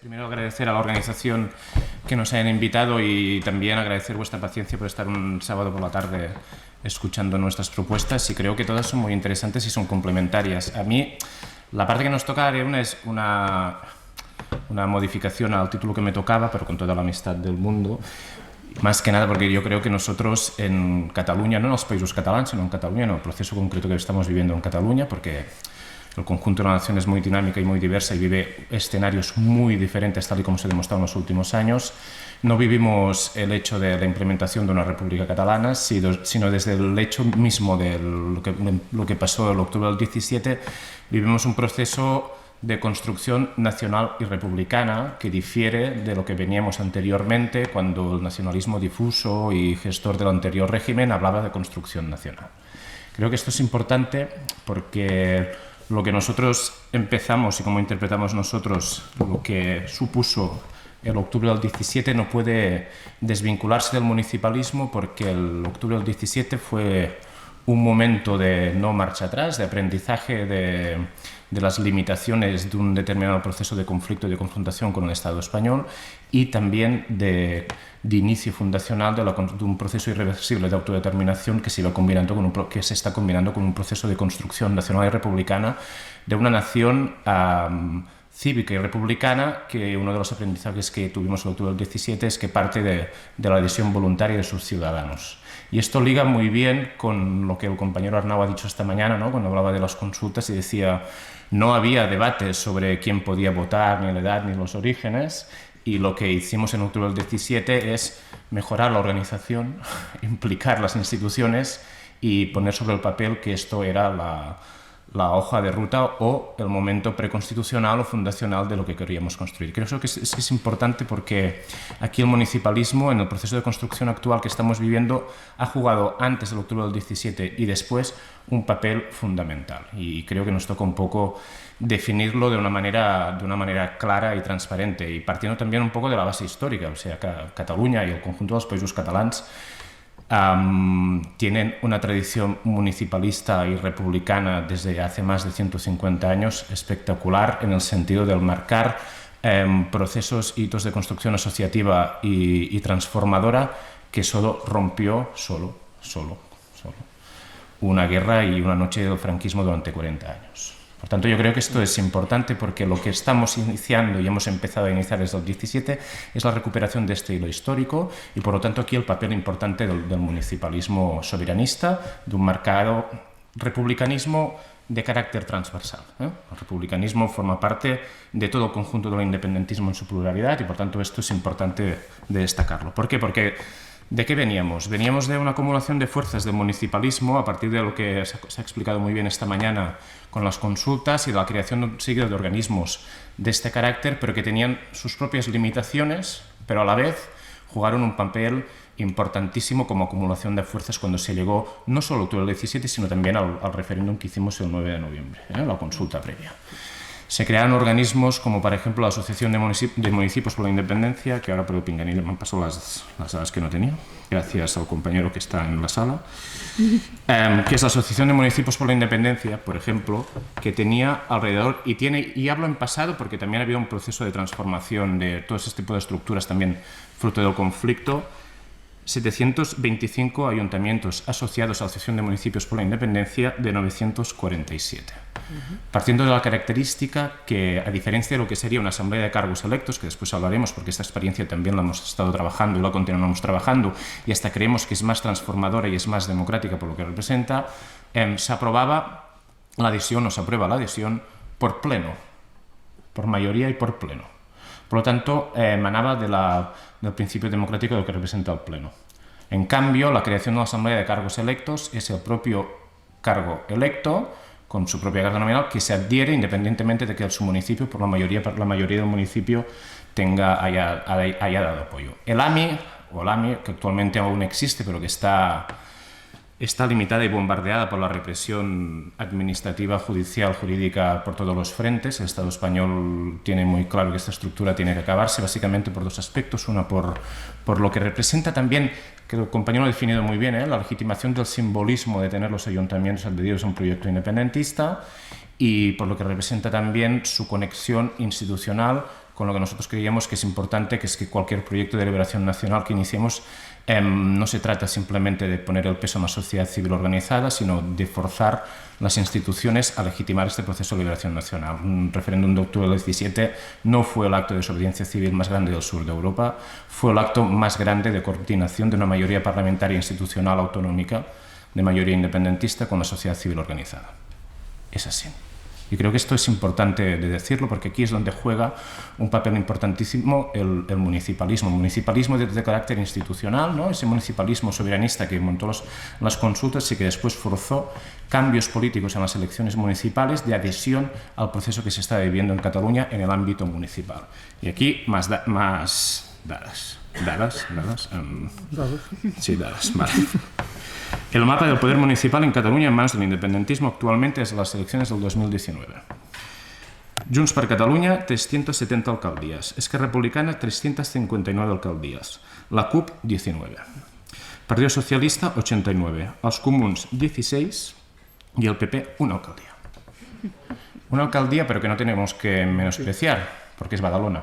Primero agradecer a la organización que nos hayan invitado y también agradecer vuestra paciencia por estar un sábado por la tarde escuchando nuestras propuestas, y creo que todas son muy interesantes y son complementarias. A mí, la parte que nos toca es una modificación al título que me tocaba, pero con toda la amistad del mundo. Más que nada porque yo creo que nosotros en Cataluña, no en los países catalans, sino en Cataluña, en el proceso concreto que estamos viviendo en Cataluña, porque el conjunto de la nación es muy dinámica y muy diversa y vive escenarios muy diferentes, tal y como se ha demostrado en los últimos años. No vivimos el hecho de la implementación de una república catalana, sino desde el hecho mismo de lo que pasó el octubre del 17, vivimos un proceso de construcción nacional y republicana que difiere de lo que veníamos anteriormente, cuando el nacionalismo difuso y gestor del anterior régimen hablaba de construcción nacional. Creo que esto es importante porque lo que nosotros empezamos y cómo interpretamos nosotros lo que supuso el octubre del 17 no puede desvincularse del municipalismo, porque el octubre del 17 fue un momento de no marcha atrás, de aprendizaje de las limitaciones de un determinado proceso de conflicto y de confrontación con el Estado español, y también de inicio fundacional de un proceso irreversible de autodeterminación que se está combinando con un proceso de construcción nacional y republicana de una nación cívica y republicana, que uno de los aprendizajes que tuvimos el octubre del 17 es que parte de la adhesión voluntaria de sus ciudadanos. Y esto liga muy bien con lo que el compañero Arnau ha dicho esta mañana, ¿no?, cuando hablaba de las consultas y decía no había debates sobre quién podía votar, ni la edad, ni los orígenes, y lo que hicimos en octubre del 17 es mejorar la organización, implicar las instituciones y poner sobre el papel que esto era la hoja de ruta o el momento preconstitucional o fundacional de lo que queríamos construir. Creo que es importante porque aquí el municipalismo, en el proceso de construcción actual que estamos viviendo, ha jugado antes del octubre del 17 y después un papel fundamental. Y creo que nos toca un poco definirlo de una manera clara y transparente, y partiendo también un poco de la base histórica. O sea, Cataluña y el conjunto de los països catalans tienen una tradición municipalista y republicana desde hace más de 150 años espectacular, en el sentido de marcar procesos, hitos de construcción asociativa y transformadora que solo rompió una guerra y una noche del franquismo durante 40 años. Por tanto, yo creo que esto es importante porque lo que estamos iniciando y hemos empezado a iniciar desde el 17 es la recuperación de este hilo histórico, y por lo tanto aquí el papel importante del municipalismo soberanista, de un marcado republicanismo de carácter transversal. El republicanismo forma parte de todo el conjunto del independentismo en su pluralidad, y por tanto esto es importante de destacarlo. ¿Por qué? Porque ¿de qué veníamos? Veníamos de una acumulación de fuerzas del municipalismo a partir de lo que se ha explicado muy bien esta mañana con las consultas y de la creación de un siglo de organismos de este carácter, pero que tenían sus propias limitaciones, pero a la vez jugaron un papel importantísimo como acumulación de fuerzas cuando se llegó no solo al octubre del 17, sino también al referéndum que hicimos el 9 de noviembre, la consulta previa. Se crearon organismos como, por ejemplo, la Asociación de Municipios por la Independencia, que ahora por el pinganillo me han pasado las dadas que no tenía, gracias al compañero que está en la sala, que es la Asociación de Municipios por la Independencia, por ejemplo, que tenía alrededor, y hablo en pasado porque también ha habido un proceso de transformación de todo este tipo de estructuras también fruto del conflicto, 725 ayuntamientos asociados a la Asociación de Municipios por la Independencia de 947. Partiendo de la característica que, a diferencia de lo que sería una asamblea de cargos electos, que después hablaremos porque esta experiencia también la hemos estado trabajando y la continuamos trabajando, y hasta creemos que es más transformadora y es más democrática por lo que representa, se aprueba la adhesión, o se aprueba la adhesión por pleno, por mayoría y por pleno. Por lo tanto, emanaba del principio democrático de lo que representa el pleno. En cambio, la creación de la asamblea de cargos electos es el propio cargo electo, con su propia carga nominal, que se adhiere independientemente de que su municipio, por la mayoría del municipio, haya dado apoyo. El AMI, que actualmente aún existe, pero que está limitada y bombardeada por la represión administrativa, judicial, jurídica por todos los frentes. El Estado español tiene muy claro que esta estructura tiene que acabarse, básicamente por dos aspectos. Una, por lo que representa también, que el compañero ha definido muy bien, la legitimación del simbolismo de tener los ayuntamientos adheridos a un proyecto independentista, y por lo que representa también su conexión institucional con lo que nosotros creíamos que es importante, que es que cualquier proyecto de liberación nacional que iniciemos no se trata simplemente de poner el peso en la sociedad civil organizada, sino de forzar las instituciones a legitimar este proceso de liberación nacional. Un referéndum de octubre del 17 no fue el acto de desobediencia civil más grande del sur de Europa, fue el acto más grande de coordinación de una mayoría parlamentaria institucional autonómica, de mayoría independentista, con la sociedad civil organizada. Es así. Y creo que esto es importante de decirlo, porque aquí es donde juega un papel importantísimo el municipalismo. El municipalismo de carácter institucional, ¿no? Ese municipalismo soberanista que montó las consultas y que después forzó cambios políticos en las elecciones municipales de adhesión al proceso que se está viviendo en Cataluña en el ámbito municipal. Y aquí más dadas. ¿Dadas? Sí, dadas, vale. El mapa del poder municipal en Cataluña en manos del independentismo actualmente es las elecciones del 2019. Junts per Catalunya, 370 alcaldías. Esquerra Republicana, 359 alcaldías. La CUP, 19. Partido Socialista, 89. Els Comuns, 16. Y el PP, una alcaldía. Una alcaldía, pero que no tenemos que menospreciar, porque es Badalona.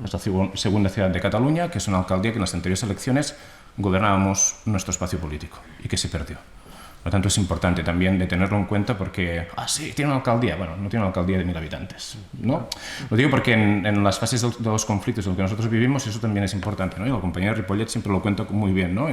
Es la segunda ciudad de Cataluña, que es una alcaldía que en las anteriores elecciones gobernábamos nuestro espacio político y que se perdió. Por lo tanto, es importante también de tenerlo en cuenta porque, sí, tiene una alcaldía. Bueno, no tiene una alcaldía de 1000 habitantes, ¿no? Lo digo porque en las fases de los conflictos en los que nosotros vivimos, eso también es importante, ¿no? Y la compañera Ripollet siempre lo cuenta muy bien, ¿no?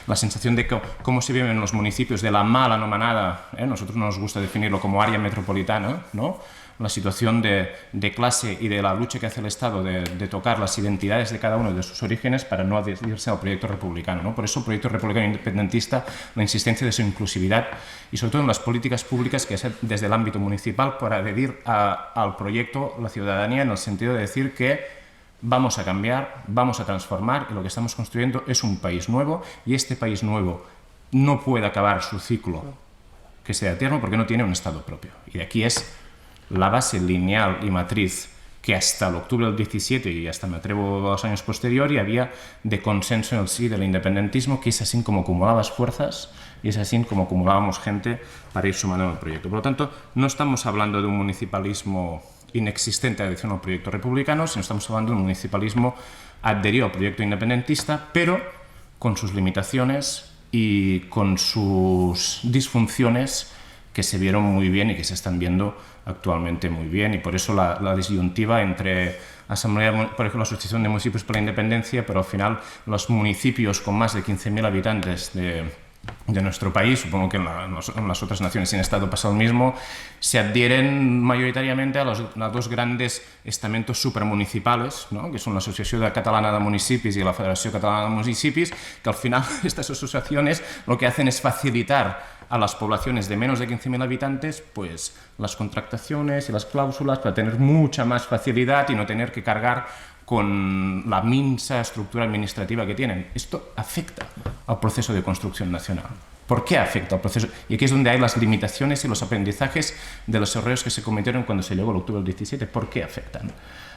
La sensación de cómo se viven en los municipios de la mal anomenada, nosotros no nos gusta definirlo como área metropolitana, ¿no? La situación de clase y de la lucha que hace el Estado de tocar las identidades de cada uno de sus orígenes para no adherirse al proyecto republicano, ¿no? Por eso el proyecto republicano independentista, la insistencia de su inclusividad y sobre todo en las políticas públicas que hacen desde el ámbito municipal para adherir al proyecto la ciudadanía en el sentido de decir que vamos a cambiar, vamos a transformar y lo que estamos construyendo es un país nuevo y este país nuevo no puede acabar su ciclo que sea eterno porque no tiene un Estado propio. Y de aquí es la base lineal y matriz que hasta el octubre del 17 y hasta me atrevo a los años posteriores había de consenso en el sí del independentismo, que es así como acumulabas fuerzas y es así como acumulábamos gente para ir sumando en el proyecto. Por lo tanto, no estamos hablando de un municipalismo inexistente adhesión al proyecto republicano, sino estamos hablando de un municipalismo adherido al proyecto independentista, pero con sus limitaciones y con sus disfunciones que se vieron muy bien y que se están viendo actualmente muy bien, y por eso la disyuntiva entre Asamblea, por ejemplo, la Asociación de Municipios por la Independencia, pero al final los municipios con más de 15.000 habitantes de nuestro país, supongo que en las otras naciones sin Estado pasa lo mismo, se adhieren mayoritariamente a los dos grandes estamentos supramunicipales, ¿no? Que son la Asociació Catalana de Municipis y la Federació Catalana de Municipis, que al final estas asociaciones lo que hacen es facilitar a las poblaciones de menos de 15.000 habitantes pues las contractaciones y las cláusulas para tener mucha más facilidad y no tener que cargar con la minsa estructura administrativa que tienen. Esto afecta al proceso de construcción nacional. ¿Por qué afecta al proceso? Y aquí es donde hay las limitaciones y los aprendizajes de los errores que se cometieron cuando se llegó al octubre del 17. ¿Por qué afectan?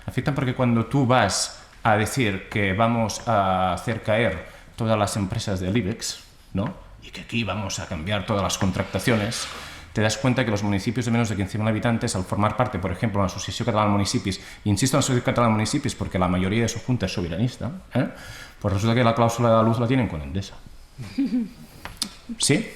Afectan porque cuando tú vas a decir que vamos a hacer caer todas las empresas del IBEX, ¿no? Y que aquí vamos a cambiar todas las contractaciones, te das cuenta que los municipios de menos de 15.000 habitantes, al formar parte, por ejemplo, de la Asociació Catalana de Municipis, insisto en la Asociació Catalana de Municipis porque la mayoría de su junta es soberanista, pues resulta que la cláusula de la luz la tienen con Endesa. ¿Sí?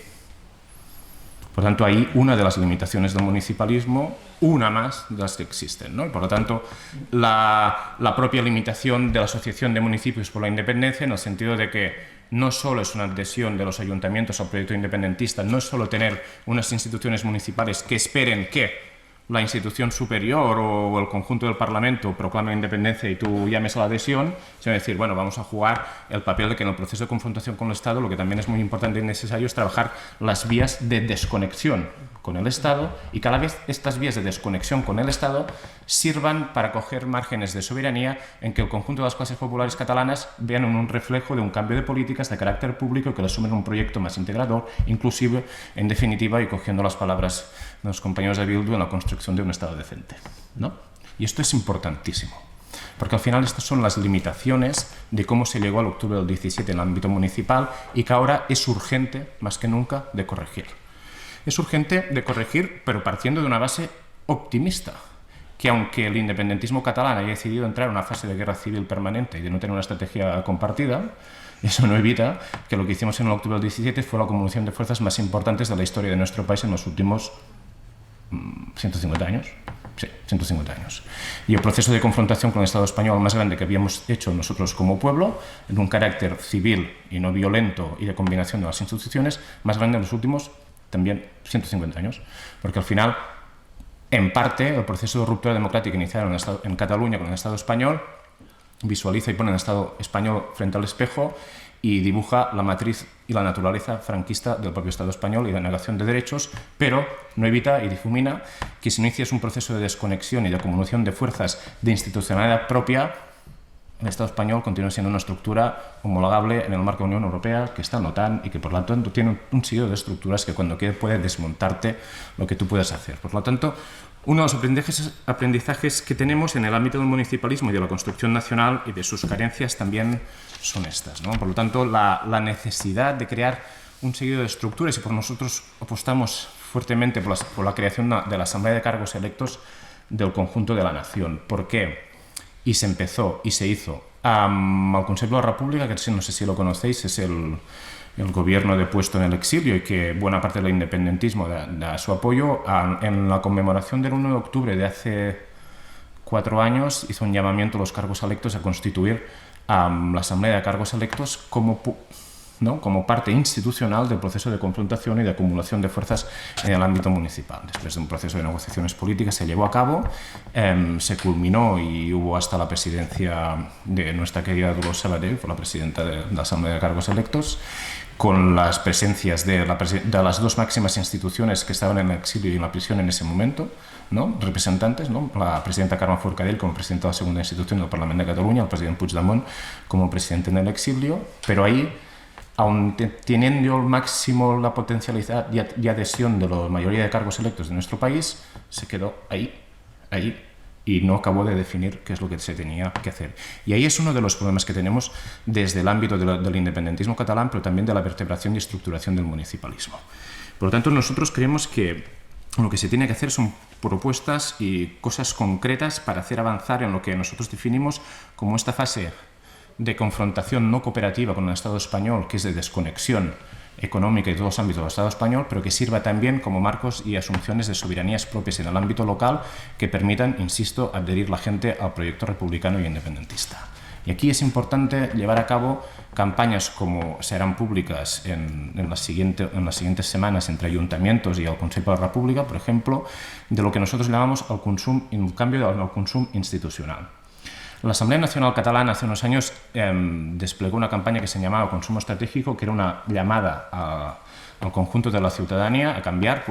Por tanto, ahí una de las limitaciones del municipalismo, una más de las que existen, ¿no? Y por lo tanto, la propia limitación de la Asociación de Municipios por la Independencia, en el sentido de que no solo es una adhesión de los ayuntamientos al proyecto independentista, no es solo tener unas instituciones municipales que esperen que la institución superior o el conjunto del Parlamento proclame la independencia y tú llames a la adhesión, sino decir, bueno, vamos a jugar el papel de que en el proceso de confrontación con el Estado lo que también es muy importante y necesario es trabajar las vías de desconexión con el Estado y cada vez estas vías de desconexión con el Estado sirvan para coger márgenes de soberanía en que el conjunto de las clases populares catalanas vean un reflejo de un cambio de políticas de carácter público que les sumen un proyecto más integrador, inclusive, en definitiva, y cogiendo las palabras de los compañeros de Bildu, en la construcción de un Estado decente, ¿no? Y esto es importantísimo, porque al final estas son las limitaciones de cómo se llegó al octubre del 17 en el ámbito municipal y que ahora es urgente, más que nunca, de corregir. Es urgente de corregir, pero partiendo de una base optimista. que aunque el independentismo catalán haya decidido entrar en una fase de guerra civil permanente y de no tener una estrategia compartida, eso no evita que lo que hicimos en el octubre del 17 fue la acumulación de fuerzas más importantes de la historia de nuestro país en los últimos 150 años. Sí, 150 años. Y el proceso de confrontación con el Estado español más grande que habíamos hecho nosotros como pueblo, en un carácter civil y no violento y de combinación de las instituciones, más grande en los últimos también 150 años. Porque al final, en parte, el proceso de ruptura democrática iniciado en Cataluña con el Estado español visualiza y pone al Estado español frente al espejo y dibuja la matriz y la naturaleza franquista del propio Estado español y de negación de derechos, pero no evita y difumina que si no inicias un proceso de desconexión y de acumulación de fuerzas de institucionalidad propia, el Estado español continúa siendo una estructura homologable en el marco de la Unión Europea, que está en la OTAN y que por lo tanto tiene un siglo de estructuras que cuando quiere puede desmontarte lo que tú puedes hacer. Por lo tanto, uno de los aprendizajes que tenemos en el ámbito del municipalismo y de la construcción nacional y de sus carencias también son estas, ¿no? Por lo tanto, la necesidad de crear un seguido de estructuras, y por nosotros apostamos fuertemente por la creación de la Asamblea de Cargos Electos del conjunto de la nación. ¿Por qué? Y se empezó y se hizo al Consejo de la República, que no sé si lo conocéis, es el gobierno depuesto en el exilio y que buena parte del independentismo da su apoyo. En la conmemoración del 1 de octubre de hace 4 años hizo un llamamiento a los cargos electos a constituir la Asamblea de Cargos Electos como parte institucional del proceso de confrontación y de acumulación de fuerzas en el ámbito municipal. Después de un proceso de negociaciones políticas se llevó a cabo, se culminó y hubo hasta la presidencia de nuestra querida Dolors Sabadell, fue la presidenta de la Asamblea de Cargos Electos, con las presencias de las dos máximas instituciones que estaban en el exilio y en la prisión en ese momento, ¿no? Representantes, ¿no? La presidenta Carme Forcadell como presidenta de la segunda institución del Parlamento de Cataluña, el presidente Puigdemont como presidente en el exilio, pero ahí, aun teniendo al máximo la potencialidad y adhesión de la mayoría de cargos electos de nuestro país, se quedó ahí, y no acabó de definir qué es lo que se tenía que hacer. Y ahí es uno de los problemas que tenemos desde el ámbito del independentismo catalán, pero también de la vertebración y estructuración del municipalismo. Por lo tanto, nosotros creemos que lo que se tiene que hacer son propuestas y cosas concretas para hacer avanzar en lo que nosotros definimos como esta fase de confrontación no cooperativa con el Estado español, que es de desconexión económica y todos los ámbitos del Estado español, pero que sirva también como marcos y asunciones de soberanías propias en el ámbito local que permitan, insisto, adherir la gente al proyecto republicano y independentista. Y aquí es importante llevar a cabo campañas como serán públicas en las siguientes semanas entre ayuntamientos y el Consejo de la República, por ejemplo, de lo que nosotros llamamos un cambio al consumo institucional. La Asamblea Nacional Catalana hace unos años desplegó una campaña que se llamaba Consumo Estratégico, que era una llamada al conjunto de la ciudadanía a cambiar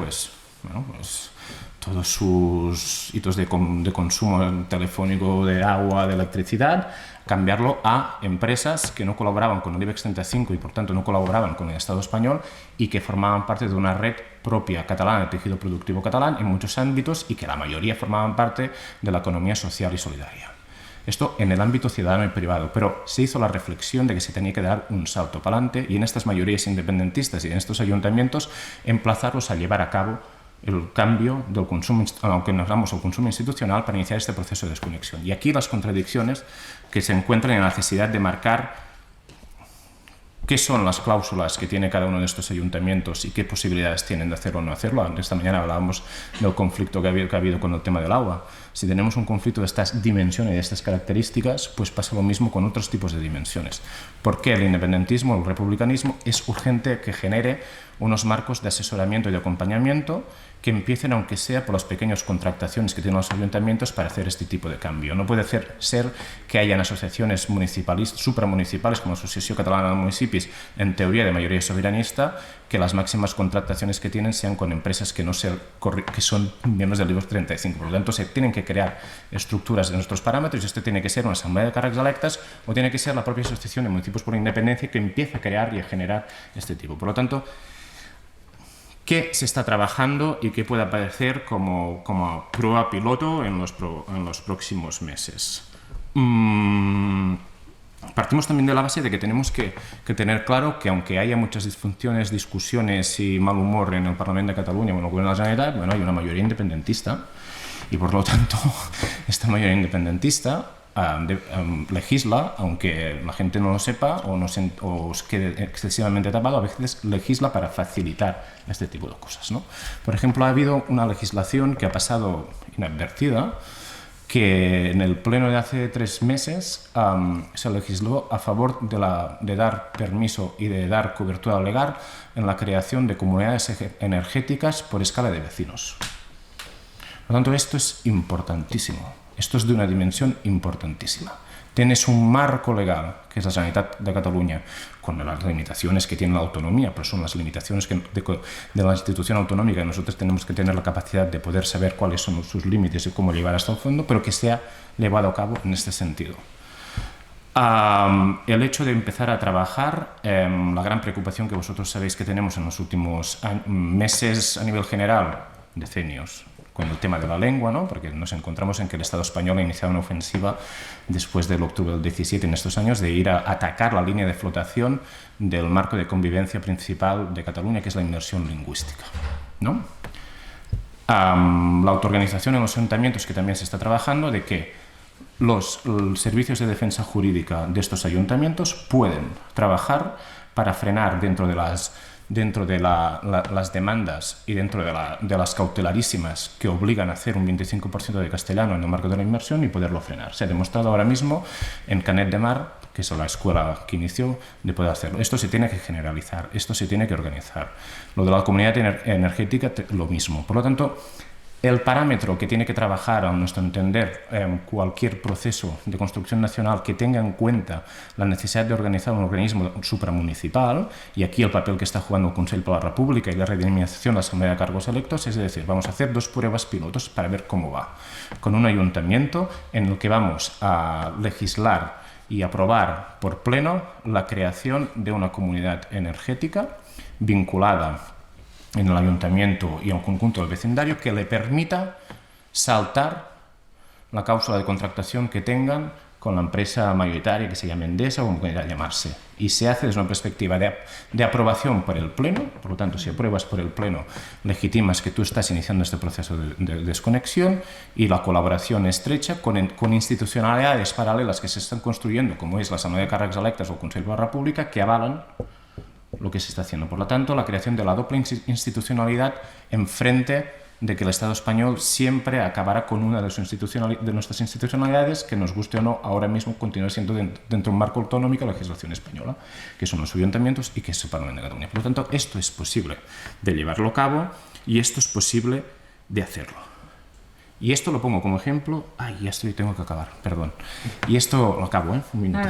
todos sus hitos de consumo telefónico, de agua, de electricidad, cambiarlo a empresas que no colaboraban con el IBEX 35 y por tanto no colaboraban con el Estado español y que formaban parte de una red propia catalana de tejido productivo catalán en muchos ámbitos y que la mayoría formaban parte de la economía social y solidaria. Esto en el ámbito ciudadano y privado, pero se hizo la reflexión de que se tenía que dar un salto para adelante y en estas mayorías independentistas y en estos ayuntamientos emplazarlos a llevar a cabo el cambio del consumo, aunque nos hablamos del consumo institucional, para iniciar este proceso de desconexión. Y aquí las contradicciones que se encuentran en la necesidad de marcar qué son las cláusulas que tiene cada uno de estos ayuntamientos y qué posibilidades tienen de hacerlo o no hacerlo. Esta mañana hablábamos del conflicto que ha habido con el tema del agua. Si tenemos un conflicto de estas dimensiones y de estas características, pues pasa lo mismo con otros tipos de dimensiones. ¿Por qué el independentismo, el republicanismo, es urgente que genere unos marcos de asesoramiento y de acompañamiento que empiecen, aunque sea por las pequeñas contractaciones que tienen los ayuntamientos para hacer este tipo de cambio? No puede ser que hayan asociaciones municipalistas, supramunicipales, como la Asociación Catalana de Municipis, en teoría de mayoría soberanista, que las máximas contrataciones que tienen sean con empresas que son miembros del IBEX 35. Por lo tanto, se tienen que crear estructuras de nuestros parámetros y esto tiene que ser una asamblea de càrrecs electes o tiene que ser la propia Asociación de Municipios por la Independencia que empiece a crear y a generar este tipo. Por lo tanto, ¿qué se está trabajando y qué puede aparecer como prueba piloto en los próximos meses? Partimos también de la base de que tenemos que tener claro que aunque haya muchas disfunciones, discusiones y mal humor en el Parlamento de Cataluña o en el Gobierno de la Generalitat, bueno, hay una mayoría independentista Y por lo tanto, esta mayoría independentista legisla, aunque la gente no lo sepa o os quede excesivamente tapado, a veces legisla para facilitar este tipo de cosas, ¿no? Por ejemplo, ha habido una legislación que ha pasado inadvertida, que en el pleno de hace 3 meses se legisló a favor de dar permiso y de dar cobertura legal en la creación de comunidades energéticas por escala de vecinos. Por lo tanto, esto es importantísimo. Esto es de una dimensión importantísima. Tienes un marco legal, que es la Generalitat de Cataluña, con las limitaciones que tiene la autonomía, pero son las limitaciones de la institución autonómica. Nosotros tenemos que tener la capacidad de poder saber cuáles son sus límites y cómo llegar hasta el fondo, pero que sea llevado a cabo en este sentido. El hecho de empezar a trabajar, la gran preocupación que vosotros sabéis que tenemos en los últimos meses a nivel general, decenios, con el tema de la lengua, ¿no? Porque nos encontramos en que el Estado español ha iniciado una ofensiva después del octubre del 17 en estos años de ir a atacar la línea de flotación del marco de convivencia principal de Cataluña, que es la inmersión lingüística, ¿no? La autoorganización en los ayuntamientos, que también se está trabajando, de que los servicios de defensa jurídica de estos ayuntamientos pueden trabajar para frenar dentro de las demandas y dentro de las cautelarísimas que obligan a hacer un 25% de castellano en el marco de la inmersión y poderlo frenar. Se ha demostrado ahora mismo en Canet de Mar, que es la escuela que inició, de poder hacerlo. Esto se tiene que generalizar, esto se tiene que organizar. Lo de la comunidad energética, lo mismo. Por lo tanto, el parámetro que tiene que trabajar, a nuestro entender, cualquier proceso de construcción nacional que tenga en cuenta la necesidad de organizar un organismo supramunicipal, y aquí el papel que está jugando el Consell per la República y la redinamización de la Asamblea de Cargos Electos, es decir, vamos a hacer 2 pruebas pilotos para ver cómo va. Con un ayuntamiento en el que vamos a legislar y aprobar por pleno la creación de una comunidad energética vinculada en el ayuntamiento y en el conjunto del vecindario, que le permita saltar la cláusula de contratación que tengan con la empresa mayoritaria, que se llame Endesa o como quiera llamarse. Y se hace desde una perspectiva de aprobación por el Pleno. Por lo tanto, si apruebas por el Pleno, legitimas que tú estás iniciando este proceso de desconexión, y la colaboración estrecha con institucionalidades paralelas que se están construyendo, como es la Asamblea de Càrrecs Electes o el Consell per la República, que avalan lo que se está haciendo. Por lo tanto, la creación de la doble institucionalidad enfrente de que el Estado español siempre acabará con una de nuestras institucionalidades, que nos guste o no, ahora mismo continúa siendo dentro de un marco autonómico la legislación española, que son los ayuntamientos y que es el Parlamento de Cataluña. Por lo tanto, esto es posible de llevarlo a cabo y esto es posible de hacerlo. Y esto lo pongo como ejemplo. Ay, ya estoy, tengo que acabar, perdón. Y esto lo acabo, un minuto.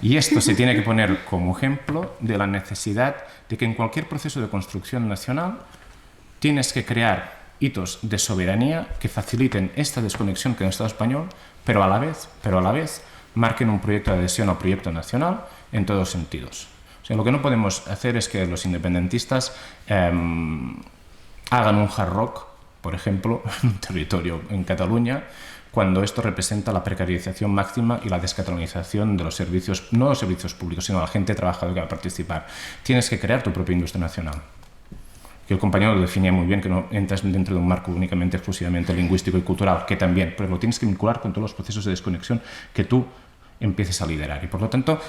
Y esto se tiene que poner como ejemplo de la necesidad de que en cualquier proceso de construcción nacional tienes que crear hitos de soberanía que faciliten esta desconexión con el Estado español, pero a la vez marquen un proyecto de adhesión al proyecto nacional en todos sentidos. O sea, lo que no podemos hacer es que los independentistas hagan un hard rock, por ejemplo, en un territorio en Cataluña, cuando esto representa la precarización máxima y la descatalanización de los servicios, no los servicios públicos, sino la gente trabajadora que va a participar. Tienes que crear tu propia industria nacional. Que el compañero lo definía muy bien, que no entras dentro de un marco únicamente, exclusivamente lingüístico y cultural, que también, pero lo tienes que vincular con todos los procesos de desconexión que tú empieces a liderar. Y por lo tanto,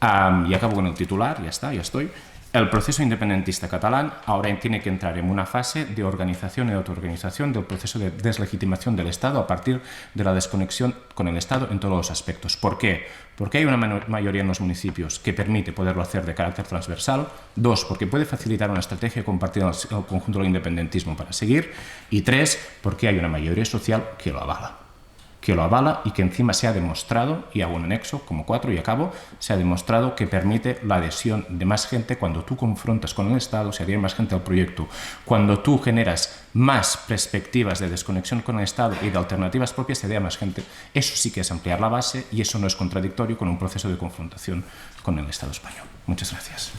y acabo con el titular, ya está, ya estoy. El proceso independentista catalán ahora tiene que entrar en una fase de organización y de autoorganización del proceso de deslegitimación del Estado a partir de la desconexión con el Estado en todos los aspectos. ¿Por qué? Porque hay una mayoría en los municipios que permite poderlo hacer de carácter transversal. 2, porque puede facilitar una estrategia compartida en el conjunto del independentismo para seguir. Y 3, porque hay una mayoría social que lo avala. Y que encima se ha demostrado, y hago un anexo como 4 y acabo, se ha demostrado que permite la adhesión de más gente cuando tú confrontas con el Estado, se adhiere más gente al proyecto. Cuando tú generas más perspectivas de desconexión con el Estado y de alternativas propias, se adhiere más gente. Eso sí que es ampliar la base y eso no es contradictorio con un proceso de confrontación con el Estado español. Muchas gracias.